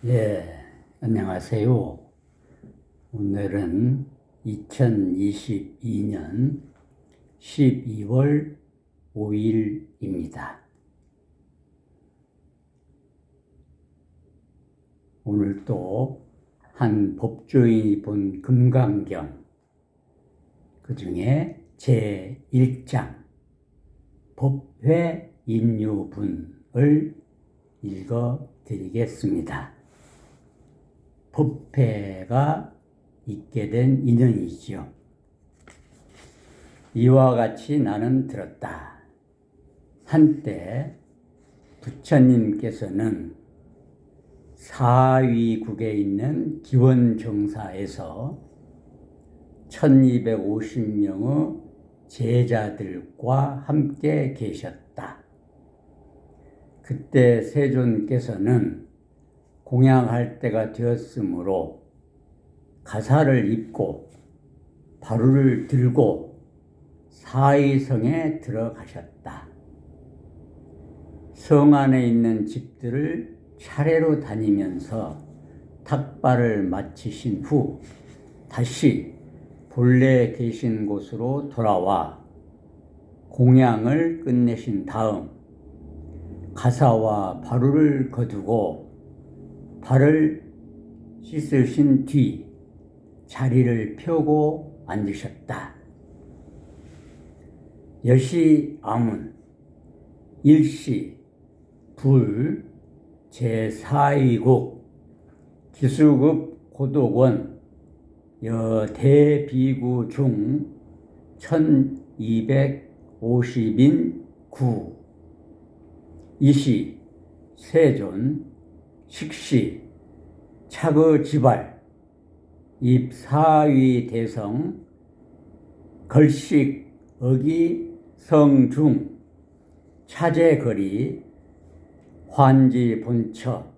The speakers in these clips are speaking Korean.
예, 안녕하세요. 오늘은 2022년 12월 5일입니다. 오늘 또 한 법조인이 본 금강경, 그 중에 제1장 법회 인유분을 읽어드리겠습니다. 법회가 있게 된 인연이지요. 이와 같이 나는 들었다. 한때 부처님께서는 사위국에 있는 기원정사에서 1250명의 제자들과 함께 계셨다. 그때 세존께서는 공양할 때가 되었으므로 가사를 입고 바루를 들고 사위성에 들어가셨다. 성 안에 있는 집들을 차례로 다니면서 탁발을 마치신 후 다시 본래 계신 곳으로 돌아와 공양을 끝내신 다음 가사와 바루를 거두고 발을 씻으신 뒤 자리를 펴고 앉으셨다. 여시 아문, 일시, 불, 제4위국, 기수급 고독원, 여대비구 중 1250인 구, 이시, 세존, 식시, 차거지발, 입사위 대성, 걸식, 어기, 성중, 차제거리, 환지 본처,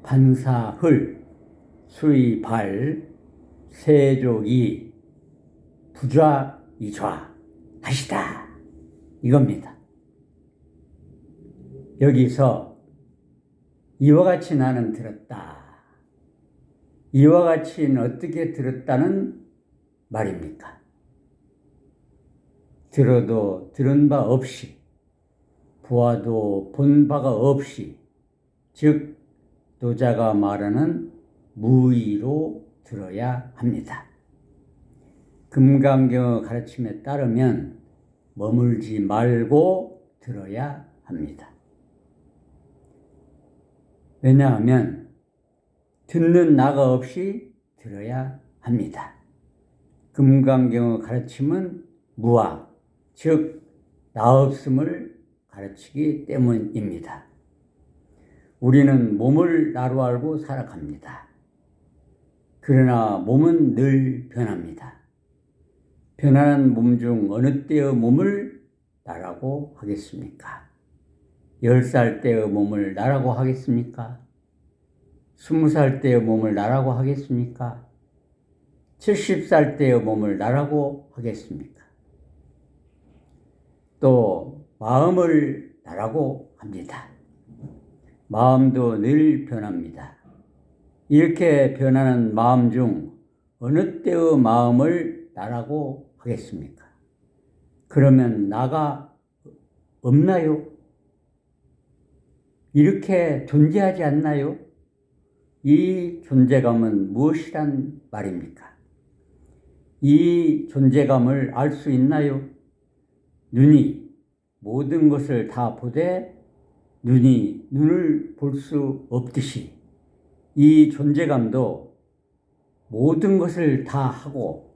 반사흘, 수의발, 세족이, 부좌이좌 하시다. 이겁니다. 여기서 이와 같이 나는 들었다. 이와 같이는 어떻게 들었다는 말입니까? 들어도 들은 바 없이, 보아도 본 바가 없이, 즉 도자가 말하는 무의로 들어야 합니다. 금강경의 가르침에 따르면 머물지 말고 들어야 합니다. 왜냐하면 듣는 나가 없이 들어야 합니다. 금강경의 가르침은 무아, 즉 나 없음을 가르치기 때문입니다. 우리는 몸을 나로 알고 살아갑니다. 그러나 몸은 늘 변합니다. 변하는 몸 중 어느 때의 몸을 나라고 하겠습니까? 10살 때의 몸을 나라고 하겠습니까? 20살 때의 몸을 나라고 하겠습니까? 70살 때의 몸을 나라고 하겠습니까? 또 마음을 나라고 합니다. 마음도 늘 변합니다. 이렇게 변하는 마음 중 어느 때의 마음을 나라고 하겠습니까? 그러면 나가 없나요? 이렇게 존재하지 않나요? 이 존재감은 무엇이란 말입니까? 이 존재감을 알 수 있나요? 눈이 모든 것을 다 보되 눈이 눈을 볼 수 없듯이 이 존재감도 모든 것을 다 하고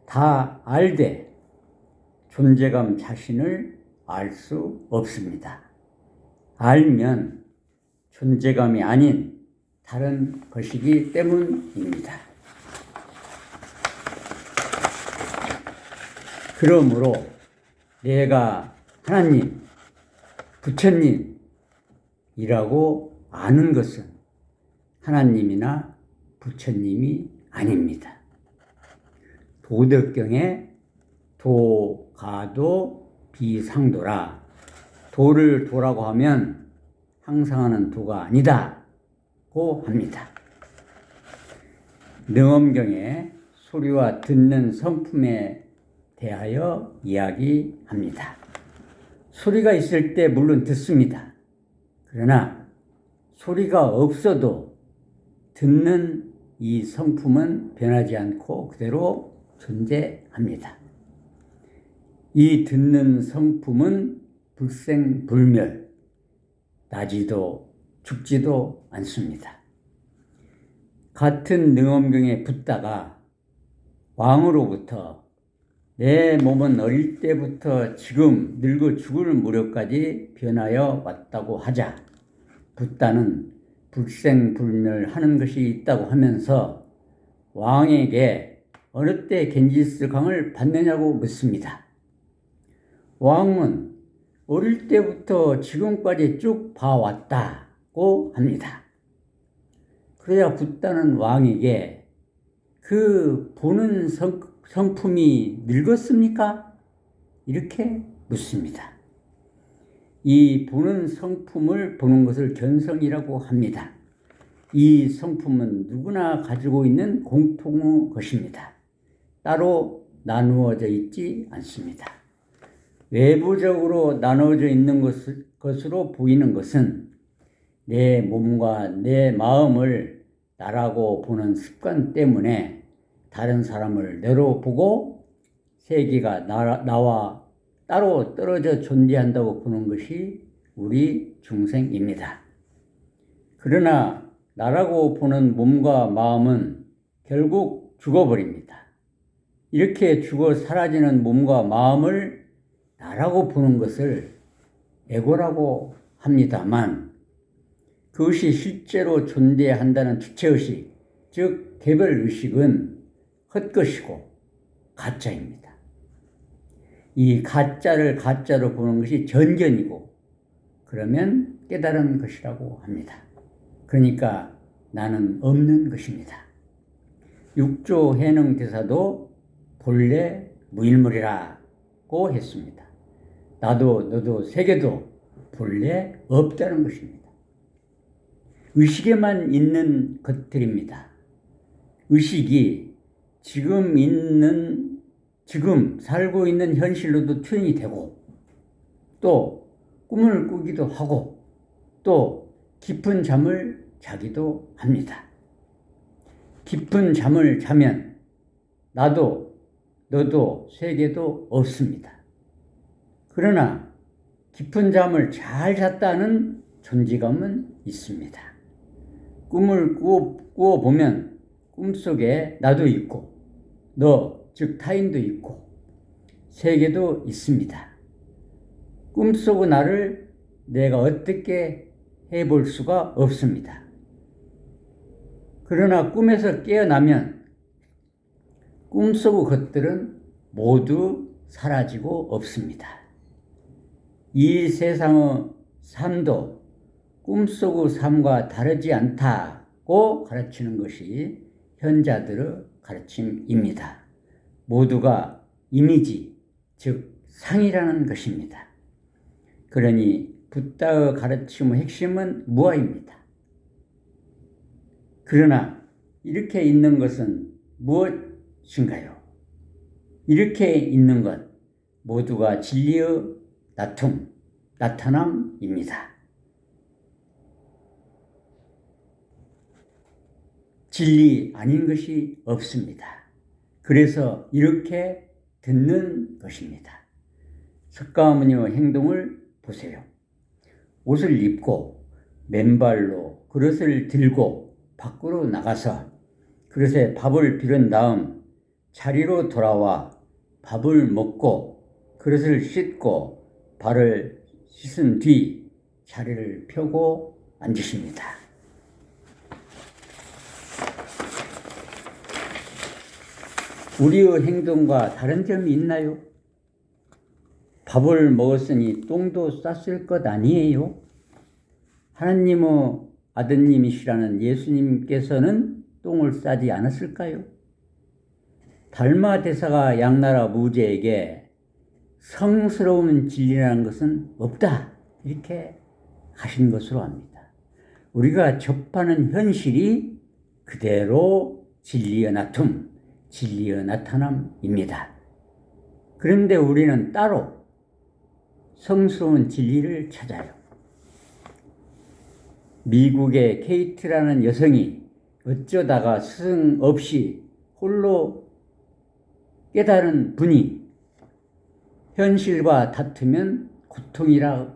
다 알되 존재감 자신을 알 수 없습니다. 알면 존재감이 아닌 다른 것이기 때문입니다. 그러므로 내가 하나님, 부처님이라고 아는 것은 하나님이나 부처님이 아닙니다. 도덕경에 도가도 비상도라. 도를 도라고 하면 항상 하는 도가 아니다. 있다고 합니다. 능엄경에 소리와 듣는 성품에 대하여 이야기합니다. 소리가 있을 때 물론 듣습니다. 그러나 소리가 없어도 듣는 이 성품은 변하지 않고 그대로 존재합니다. 이 듣는 성품은 불생불멸, 나지도 죽지도 않습니다. 같은 능엄경에 붙다가 왕으로부터 내 몸은 어릴 때부터 지금 늙어 죽을 무렵까지 변하여 왔다고 하자 붓다는 불생불멸하는 것이 있다고 하면서 왕에게 어느 때 겐지스강을 받느냐고 묻습니다. 왕은 어릴 때부터 지금까지 쭉 봐왔다고 합니다. 그래야 붓다는 왕에게 그 보는 성품이 늙었습니까? 이렇게 묻습니다. 이 보는 성품을 보는 것을 견성이라고 합니다. 이 성품은 누구나 가지고 있는 공통의 것입니다. 따로 나누어져 있지 않습니다. 외부적으로 나누어져 있는 것으로 보이는 것은 내 몸과 내 마음을 나라고 보는 습관 때문에 다른 사람을 내로 보고 세계가 나와 따로 떨어져 존재한다고 보는 것이 우리 중생입니다. 그러나 나라고 보는 몸과 마음은 결국 죽어버립니다. 이렇게 죽어 사라지는 몸과 마음을 나라고 보는 것을 에고라고 합니다만 그것이 실제로 존재한다는 주체의식, 즉 개별의식은 헛것이고 가짜입니다. 이 가짜를 가짜로 보는 것이 전견이고 그러면 깨달은 것이라고 합니다. 그러니까 나는 없는 것입니다. 육조 해능대사도 본래 무일물이라고 했습니다. 나도 너도 세계도 본래 없다는 것입니다. 의식에만 있는 것들입니다. 의식이 지금 살고 있는 현실로도 투영이 되고 또 꿈을 꾸기도 하고 또 깊은 잠을 자기도 합니다. 깊은 잠을 자면 나도 너도 세계도 없습니다. 그러나 깊은 잠을 잘 잤다는 존재감은 있습니다. 꿈을 꾸어보면 꿈속에 나도 있고 너, 즉 타인도 있고 세계도 있습니다. 꿈속의 나를 내가 어떻게 해볼 수가 없습니다. 그러나 꿈에서 깨어나면 꿈속의 것들은 모두 사라지고 없습니다. 이 세상의 삶도 꿈속의 삶과 다르지 않다고 가르치는 것이 현자들의 가르침입니다. 모두가 이미지, 즉 상이라는 것입니다. 그러니 붓다의 가르침의 핵심은 무아입니다. 그러나 이렇게 있는 것은 무엇인가요? 이렇게 있는 것 모두가 진리의 나타남입니다. 진리 아닌 것이 없습니다. 그래서 이렇게 듣는 것입니다. 석가모니의 행동을 보세요. 옷을 입고 맨발로 그릇을 들고 밖으로 나가서 그릇에 밥을 비른 다음 자리로 돌아와 밥을 먹고 그릇을 씻고 발을 씻은 뒤 자리를 펴고 앉으십니다. 우리의 행동과 다른 점이 있나요? 밥을 먹었으니 똥도 쌌을 것 아니에요? 하나님의 아드님이시라는 예수님께서는 똥을 싸지 않았을까요? 달마 대사가 양나라 무제에게 성스러운 진리라는 것은 없다 이렇게 하신 것으로 압니다. 우리가 접하는 현실이 그대로 진리의 나툼, 진리의 나타남입니다. 그런데 우리는 따로 성스러운 진리를 찾아요. 미국의 케이트라는 여성이 어쩌다가 스승 없이 홀로 깨달은 분이 현실과 다투면 고통이라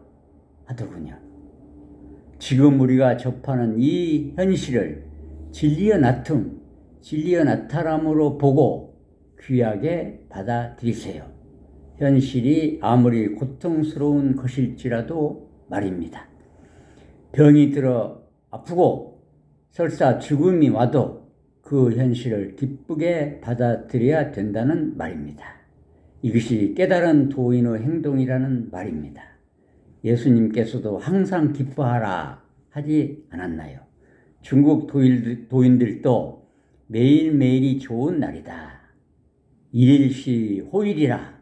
하더군요. 지금 우리가 접하는 이 현실을 진리의 나툼, 진리의 나타남으로 보고 귀하게 받아들이세요. 현실이 아무리 고통스러운 것일지라도 말입니다. 병이 들어 아프고 설사 죽음이 와도 그 현실을 기쁘게 받아들여야 된다는 말입니다. 이것이 깨달은 도인의 행동이라는 말입니다. 예수님께서도 항상 기뻐하라 하지 않았나요? 중국 도인들도 매일매일이 좋은 날이다. 일일시 호일이라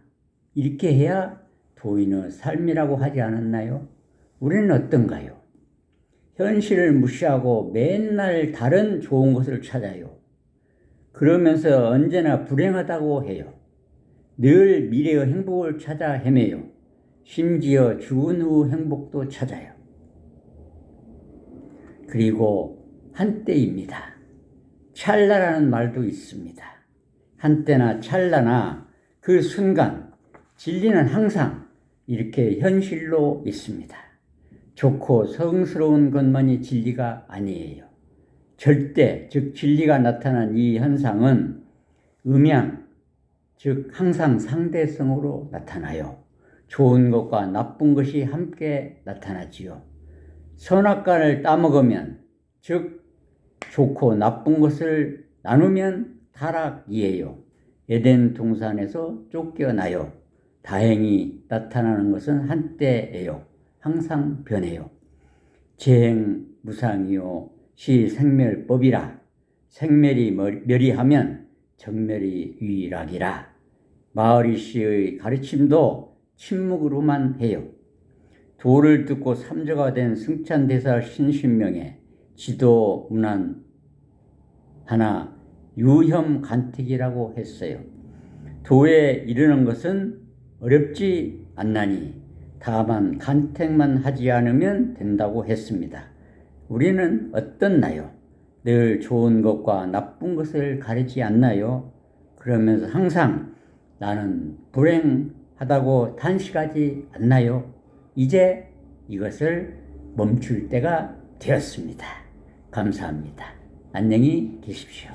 이렇게 해야 도인의 삶이라고 하지 않았나요? 우리는 어떤가요? 현실을 무시하고 맨날 다른 좋은 것을 찾아요. 그러면서 언제나 불행하다고 해요. 늘 미래의 행복을 찾아 헤매요. 심지어 죽은 후 행복도 찾아요. 그리고 한때입니다. 찰나라는 말도 있습니다. 한때나 찰나나 그 순간 진리는 항상 이렇게 현실로 있습니다. 좋고 성스러운 것만이 진리가 아니에요. 절대, 즉 진리가 나타난 이 현상은 음양, 즉 항상 상대성으로 나타나요. 좋은 것과 나쁜 것이 함께 나타나지요. 선악과를 따먹으면, 즉 좋고 나쁜 것을 나누면 타락이에요. 에덴 동산에서 쫓겨나요. 다행히 나타나는 것은 한때예요. 항상 변해요. 재행무상이요 시생멸법이라. 생멸이 멸이하면 정멸이 유일하기라. 마을이 씨의 가르침도 침묵으로만 해요. 도를 듣고 삼조가 된 승찬대사 신신명에 지도문안 하나 유혐간택이라고 했어요. 도에 이르는 것은 어렵지 않나니 다만 간택만 하지 않으면 된다고 했습니다. 우리는 어떻나요? 늘 좋은 것과 나쁜 것을 가리지 않나요? 그러면서 항상 나는 불행하다고 탄식하지 않나요? 이제 이것을 멈출 때가 되었습니다. 감사합니다. 안녕히 계십시오.